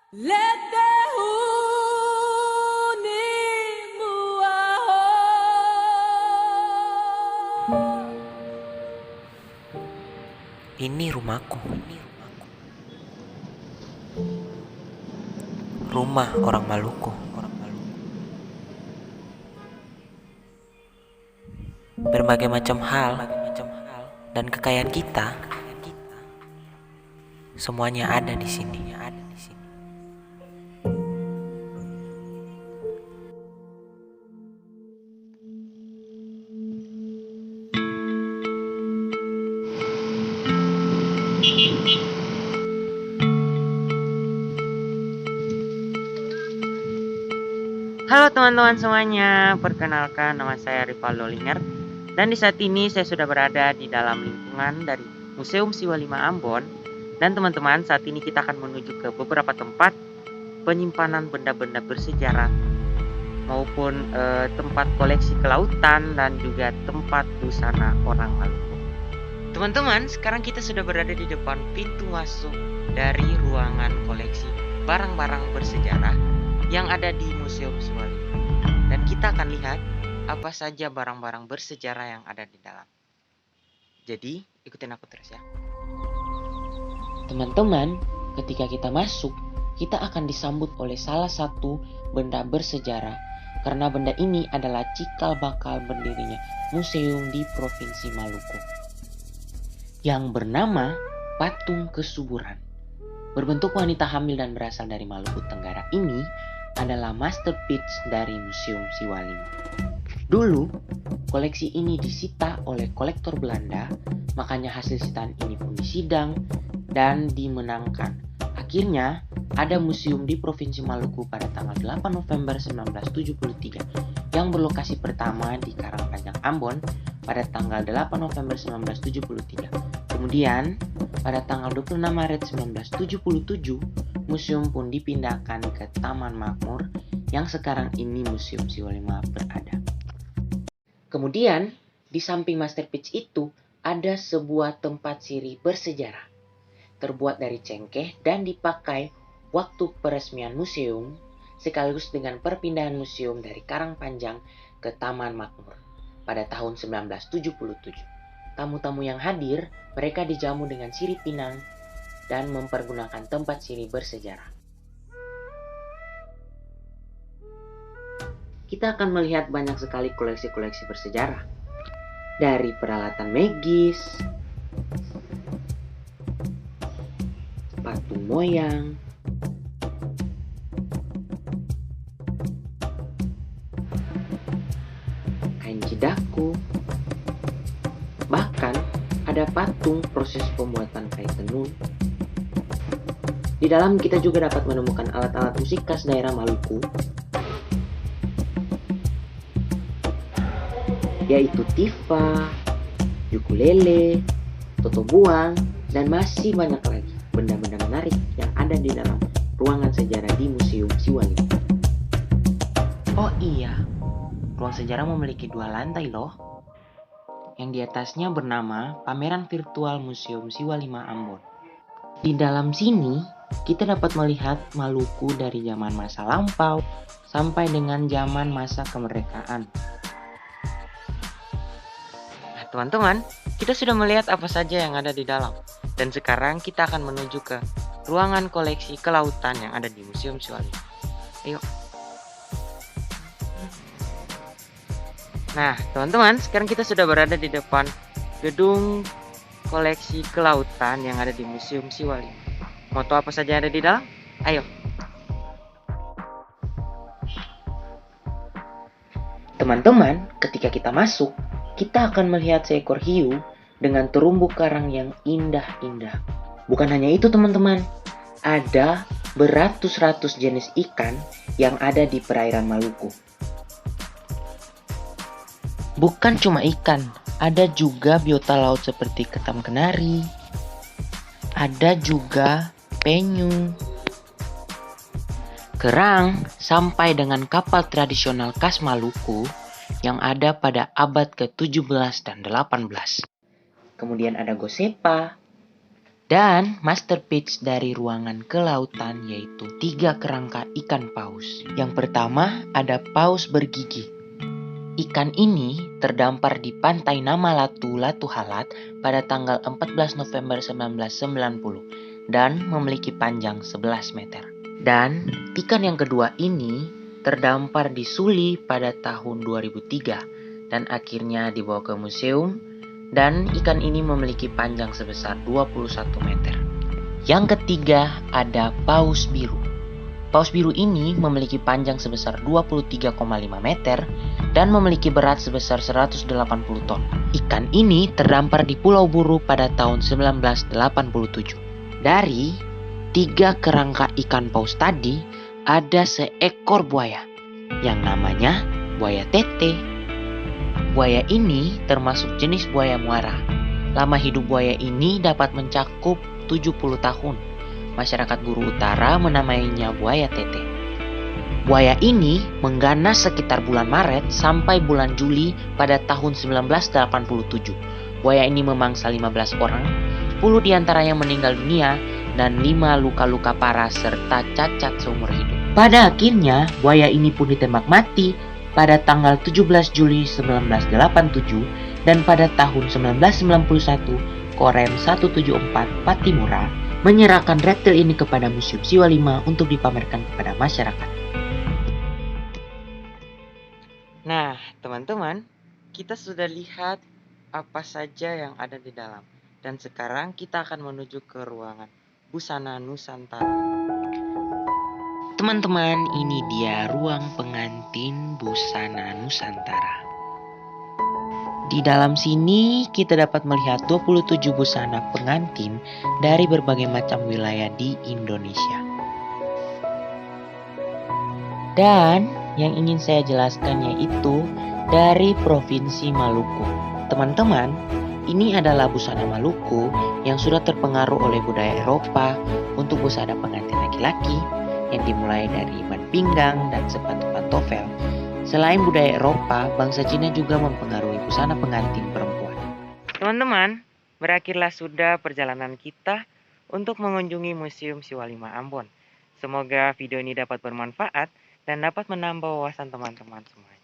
Letehuni muaho. Ini rumahku. Rumah orang Maluku. Berbagai macam hal dan kekayaan kita semuanya ada di sini. Halo teman-teman semuanya, perkenalkan nama saya Rivaldo Lingert. Dan di saat ini saya sudah berada di dalam lingkungan dari Museum Siwa Lima Ambon. Dan teman-teman, saat ini kita akan menuju ke beberapa tempat penyimpanan benda-benda bersejarah maupun tempat koleksi kelautan dan juga tempat busana orang Maluku. Teman-teman, sekarang kita sudah berada di depan pintu masuk dari ruangan koleksi barang-barang bersejarah yang ada di Museum Siwa Lima. Dan kita akan lihat apa saja barang-barang bersejarah yang ada di dalam. Jadi, ikutin aku terus ya. Teman-teman, ketika kita masuk, kita akan disambut oleh salah satu benda bersejarah. Karena benda ini adalah cikal bakal berdirinya museum di Provinsi Maluku. Yang bernama Patung Kesuburan. Berbentuk wanita hamil dan berasal dari Maluku Tenggara ini adalah masterpiece dari Museum Siwa Lima. Dulu, koleksi ini disita oleh kolektor Belanda, makanya hasil sitaan ini pun disidang dan dimenangkan. Akhirnya, ada museum di Provinsi Maluku pada tanggal 8 November 1973 yang berlokasi pertama di Karangpanjang, Ambon pada tanggal 8 November 1973. Kemudian, pada tanggal 26 Maret 1977, museum pun dipindahkan ke Taman Makmur yang sekarang ini Museum Siwa Lima berada. Kemudian, di samping masterpiece itu ada sebuah tempat sirih bersejarah terbuat dari cengkeh dan dipakai waktu peresmian museum sekaligus dengan perpindahan museum dari Karangpanjang ke Taman Makmur pada tahun 1977. Tamu-tamu yang hadir, mereka dijamu dengan sirih pinang dan mempergunakan tempat sirih bersejarah. Kita akan melihat banyak sekali koleksi-koleksi bersejarah. Dari peralatan magis, patung moyang, kain cidaku, bahkan ada patung proses pembuatan kain tenun. Di dalam kita juga dapat menemukan alat-alat musik khas daerah Maluku, yaitu tifa, ukulele, totobuang, dan masih banyak lagi benda-benda menarik yang ada di dalam ruangan sejarah di Museum Siwa Lima. Oh iya, ruang sejarah memiliki 2 lantai loh. Yang di atasnya bernama Pameran Virtual Museum Siwa Lima Ambon. Di dalam sini, kita dapat melihat Maluku dari zaman masa lampau sampai dengan zaman masa kemerdekaan. Nah, teman-teman, kita sudah melihat apa saja yang ada di dalam. Dan sekarang kita akan menuju ke ruangan koleksi kelautan yang ada di Museum Siwa Lima. Ayo. Nah, teman-teman, sekarang kita sudah berada di depan gedung koleksi kelautan yang ada di Museum Siwa Lima. Mau tahu apa saja yang ada di dalam? Ayo. Teman-teman, ketika kita masuk, kita akan melihat seekor hiu dengan terumbu karang yang indah-indah. Bukan hanya itu teman-teman, ada beratus-ratus jenis ikan yang ada di perairan Maluku. Bukan cuma ikan, ada juga biota laut seperti ketam kenari, ada juga penyu, kerang, sampai dengan kapal tradisional khas Maluku yang ada pada abad ke-17 dan 18. Kemudian ada gosepa, Dan masterpiece dari ruangan kelautan yaitu 3 kerangka ikan paus. Yang pertama ada paus bergigi. Ikan ini terdampar di pantai nama Latu Halat pada tanggal 14 November 1990 dan memiliki panjang 11 meter. Dan ikan yang kedua ini terdampar di Suli pada tahun 2003 dan akhirnya dibawa ke museum. Dan ikan ini memiliki panjang sebesar 21 meter. Yang ketiga ada paus biru. Paus biru ini memiliki panjang sebesar 23,5 meter dan memiliki berat sebesar 180 ton. Ikan ini terdampar di Pulau Buru pada tahun 1987. Dari 3 kerangka ikan paus tadi ada seekor buaya yang namanya buaya tete. Buaya ini termasuk jenis buaya muara. Lama hidup buaya ini dapat mencakup 70 tahun. Masyarakat Buru Utara menamainya buaya tete. Buaya ini mengganas sekitar bulan Maret sampai bulan Juli pada tahun 1987. Buaya ini memangsa 15 orang, 10 diantaranya meninggal dunia dan 5 luka-luka parah serta cacat seumur hidup. Pada akhirnya buaya ini pun ditembak mati pada tanggal 17 Juli 1987 dan pada tahun 1991 Korem 174 Patimura menyerahkan reptil ini kepada Museum Siwa 5 untuk dipamerkan kepada masyarakat. Nah, teman-teman, kita sudah lihat apa saja yang ada di dalam. Dan sekarang kita akan menuju ke ruangan Busana Nusantara. Teman-teman, ini dia ruang pengantin Busana Nusantara. Di dalam sini kita dapat melihat 27 busana pengantin dari berbagai macam wilayah di Indonesia. Dan yang ingin saya jelaskan yaitu dari Provinsi Maluku. Teman-teman, ini adalah busana Maluku yang sudah terpengaruh oleh budaya Eropa untuk busana pengantin laki-laki yang dimulai dari ban pinggang dan sepatu pantofel. Selain budaya Eropa, bangsa Cina juga mempengaruhi busana pengantin perempuan. Teman-teman, berakhirlah sudah perjalanan kita untuk mengunjungi Museum Siwa 5 Ambon. Semoga video ini dapat bermanfaat dan dapat menambah wawasan teman-teman semuanya.